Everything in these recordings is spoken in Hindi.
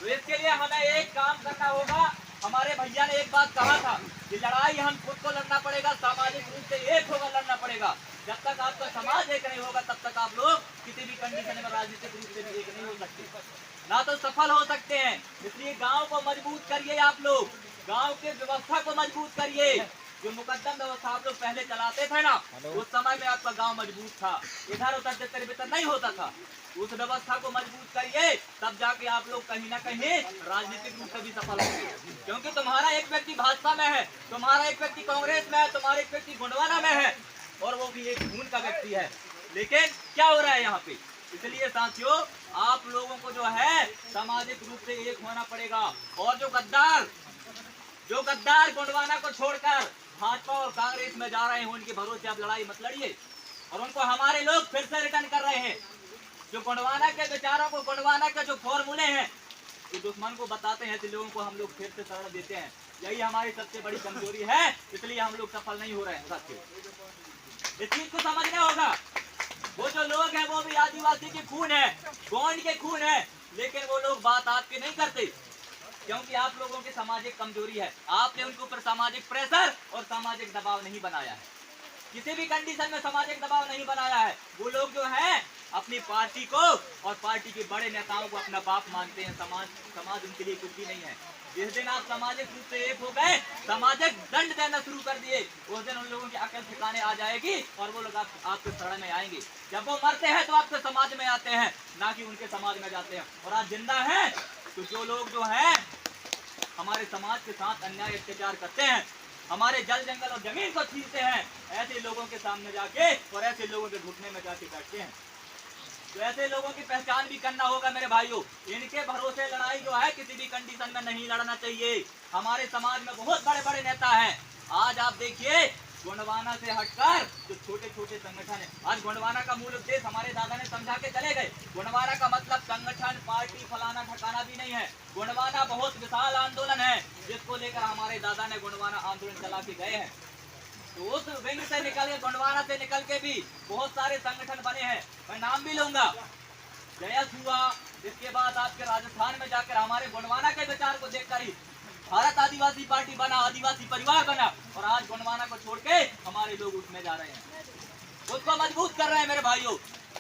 तो इसके लिए हमें एक काम करना होगा। हमारे भैया ने एक बात कहा था कि लड़ाई हम खुद को लड़ना पड़ेगा, सामाजिक रूप से एक होकर लड़ना पड़ेगा। जब तक आपका समाज एक नहीं होगा तब तक आप लोग किसी भी कंडीशन में राजनीतिक रूप से भी एक नहीं हो सकते, ना तो सफल हो सकते हैं। इसलिए गांव को मजबूत करिए, आप लोग गांव के व्यवस्था को मजबूत करिए। जो मुकद्दम व्यवस्था आप लोग पहले चलाते थे ना, उस समय में आपका गांव मजबूत था, इधर उधर तितर बितर नहीं होता था। उस व्यवस्था को मजबूत करिए, तब जाके आप लोग कहीं ना कहीं राजनीतिक रूप से भी सफल होंगे। क्योंकि तुम्हारा एक व्यक्ति भाजपा में है, तुम्हारा एक व्यक्ति कांग्रेस में है, तुम्हारा एक व्यक्ति गोंडवाना में है, और वो भी एक खून का व्यक्ति है। लेकिन क्या हो रहा है यहाँ पे? इसलिए साथियों, आप लोगों को जो है सामाजिक रूप से एक होना पड़ेगा। और जो गद्दार गोंडवाना को छोड़कर भाजपा और कांग्रेस में जा रहे हैं, उनके भरोसे आप लड़ाई मत लड़िए। और उनको हमारे लोग फिर से रिटर्न कर रहे हैं। जो गोंडवाना के विचारों को, गोंडवाना के जो फॉर्मूले हैं, ये दुश्मन को बताते हैं, ऐसे लोगों को हम लोग फिर से शरण देते हैं। यही हमारी सबसे बड़ी कमजोरी है, इसलिए हम लोग सफल नहीं हो रहे हैं साथियों। इस चीज को समझना होगा। वो जो लोग हैं वो भी आदिवासी के खून है, गोंड के खून है, लेकिन वो लोग बात आपके नहीं करते, क्योंकि आप लोगों की सामाजिक कमजोरी है। आपने उनके ऊपर सामाजिक प्रेशर और सामाजिक दबाव नहीं बनाया है, किसी भी कंडीशन में सामाजिक दबाव नहीं बनाया है। वो लोग जो है अपनी पार्टी को और पार्टी के बड़े नेताओं को अपना बाप मानते हैं। समाज उनके लिए कुछ भी नहीं है। जिस दिन आप सामाजिक रूप से एक हो गए, सामाजिक दंड देना शुरू कर दिए, उस दिन उन लोगों की अकल ठिकाने आ जाएगी और वो लोग आपके शरण में आएंगे। जब वो मरते हैं तो आपके समाज में आते हैं, ना कि उनके समाज में जाते हैं। और आज जिंदा है तो जो लोग जो है हमारे समाज के साथ अन्याय अत्याचार करते हैं, हमारे जल जंगल और जमीन को छीनते हैं, ऐसे लोगों के सामने जाके और ऐसे लोगों के घुटने में जाके बैठते हैं। तो ऐसे लोगों की पहचान भी करना होगा मेरे भाइयों। इनके भरोसे लड़ाई जो है किसी भी कंडीशन में नहीं लड़ना चाहिए। हमारे समाज में बहुत बड़े बड़े नेता हैं। आज आप देखिए, गोंडवाना से हटकर जो छोटे छोटे संगठन है, आज गोंडवाना का मूल उद्देश्य हमारे दादा ने समझा के चले गए। गोंडवाना का मतलब संगठन, पार्टी, फलाना ठिकाना भी नहीं है। गोंडवाना बहुत विशाल आंदोलन है, जिसको लेकर हमारे दादा ने गोंडवाना आंदोलन चला के गए हैं। तो उस विंग से निकल के, गोंडवाना से निकल के भी बहुत सारे संगठन बने हैं। मैं नाम भी लूंगा, जयस हुआ, इसके बाद आपके राजस्थान में जाकर हमारे गोंडवाना के विचार को देखकर ही भारत आदिवासी पार्टी बना, आदिवासी परिवार बना, और आज गोंडवाना को छोड़ के हमारे लोग उसमें जा रहे हैं, उसको मजबूत कर रहे हैं मेरे भाइयों।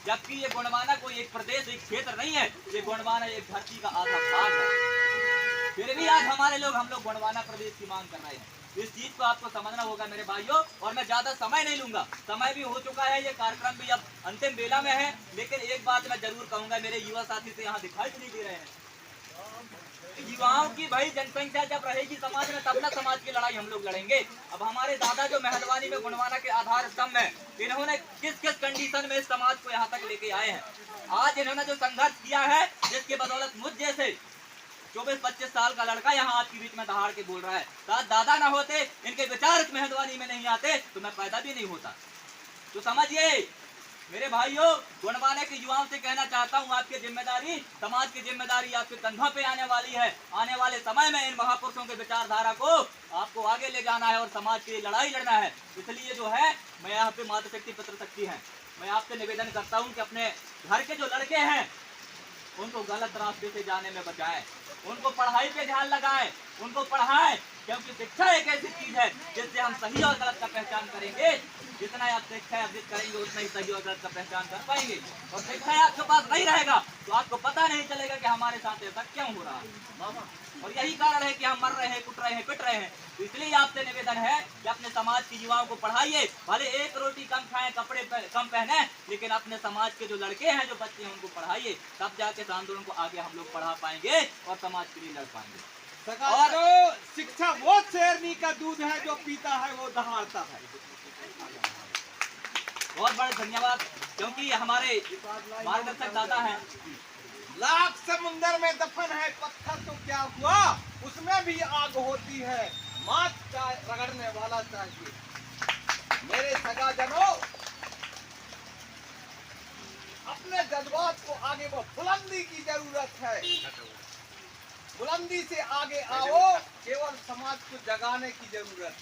जबकि ये गोंडवाना कोई एक प्रदेश, एक क्षेत्र नहीं है, ये गोंडवाना एक धरती का आधा भाग है। फिर भी आज हमारे लोग, हम लोग गोंडवाना प्रदेश की मांग कर रहे हैं। इस चीज को आपको समझना होगा मेरे भाइयों। और मैं ज्यादा समय नहीं लूंगा, समय भी हो चुका है, ये कार्यक्रम भी अब अंतिम बेला में है। लेकिन एक बात मैं जरूर कहूंगा, मेरे युवा साथी से यहाँ दिखाई नहीं दे रहे हैं। युवाओं की भाई जनसंख्या जब रहेगी समाज में, तब ना समाज की लड़ाई हम लोग लड़ेंगे। अब हमारे दादा जो मेहरबानी में गोंडवाना के आधार स्तंभ है, इन्होंने किस किस कंडीशन में इस समाज को यहाँ तक लेके आए हैं। आज इन्होंने जो संघर्ष किया है, जिसके बदौलत मुझ जैसे 24-25 साल का लड़का यहाँ आपके बीच में दहाड़ के बोल रहा है। दादा ना होते, इनके विचार इस मेहरबानी में नहीं आते, तो मैं पैदा भी नहीं होता। तो समझिए मेरे भाइयों, गोंडवाना के युवाओं से कहना चाहता हूँ, आपकी जिम्मेदारी, समाज की जिम्मेदारी आपके कंधों पे आने वाली है। आने वाले समय में इन महापुरुषों के विचारधारा को आपको आगे ले जाना है और समाज की लड़ाई लड़ना है। इसलिए जो है, मैं यहाँ पे मातृशक्ति पितृशक्ति है, मैं आपसे निवेदन करता हूँ कि अपने घर के जो लड़के हैं उनको गलत रास्ते से जाने में बचाएं, उनको पढ़ाई पे ध्यान लगाएं, उनको पढ़ाएं, क्योंकि शिक्षा एक ऐसी चीज है जिससे हम सही और गलत का पहचान करेंगे। जितना आप शिक्षा अर्जित करेंगे उतना ही सही और गलत का पहचान कर पाएंगे। और शिक्षा आपके पास नहीं रहेगा तो आपको पता नहीं चलेगा कि हमारे साथ ऐसा क्यों हो रहा है। और यही कारण है कि हम मर रहे हैं, कुट रहे हैं, पिट रहे हैं। तो इसलिए आपसे निवेदन है कि अपने समाज के युवाओं को पढ़ाइए। भले एक रोटी कम खाएं, कपड़े कम पहने, लेकिन अपने समाज के जो लड़के हैं, जो बच्चे हैं, उनको पढ़ाइए। तब जाके इस आंदोलन को आगे हम लोग बढ़ा पाएंगे और समाज के लिए लड़ पाएंगे। और शिक्षा वो शेरनी का दूध है, जो पीता है वो दहाड़ता है। बहुत बड़ा धन्यवाद, क्योंकि हमारे मार्गदर्शक दादा हैं। लाख समुंदर में दफन है पत्थर तो क्या हुआ, उसमें भी आग होती है, मात रगड़ने वाला चाहिए। मेरे सगा जनों, अपने जज्बात को आगे वो बुलंदी की जरूरत है। बुलंदी से आगे आओ, केवल समाज को जगाने की जरूरत।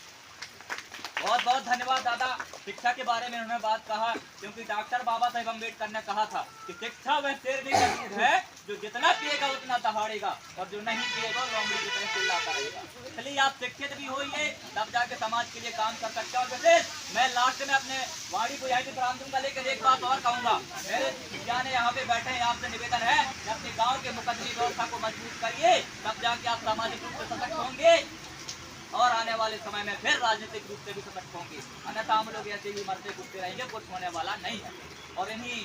बहुत बहुत धन्यवाद दादा। शिक्षा के बारे में उन्होंने बात कहा, क्योंकि डॉक्टर बाबा साहेब अम्बेडकर ने कहा था कि शिक्षा वह शेरनी का दूध है जो जितना पिएगा उतना दहाड़ेगा, और जो नहीं पिएगा लोमड़ी की तरह चिल्लाता रहेगा। इसलिए आप शिक्षित भी होइए, तब जाके समाज के लिए काम कर सकते हैं। और वैसे मैं लास्ट में अपने वाणी को यहीं पे विराम दूंगा, लेकिन एक बात और कहूंगा, मेरे जाने यहाँ पे बैठे हैं, आपसे निवेदन है कि अपने गाँव के मुकदमी व्यवस्था को मजबूत करिए, तब जाके आप सामाजिक रूप से सशक्त होंगे और आने वाले समय में फिर राजनीतिक रूप से भी सशक्त होंगे। अन्यथा हम लोग ऐसे ही मरते कूदते रहेंगे, कुछ होने वाला नहीं है। और इन्हीं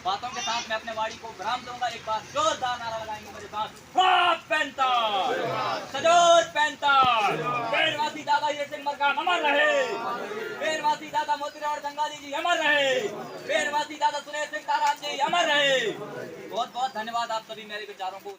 बातों के साथ मैं अपने वाणी को विराम दूंगा। एक बार जोरदार नारा लगाएंगे मेरे साथ, सजोर पैंतर, पेड़वासी दादा हीरे सिंह मरकाम अमर रहे, पेड़वासी दादा मोतीराम जंगाली जी अमर रहे, पेड़वासी दादा सुनील सिंह ताराम जी अमर रहे। बहुत बहुत धन्यवाद आप सभी मेरे विचारों को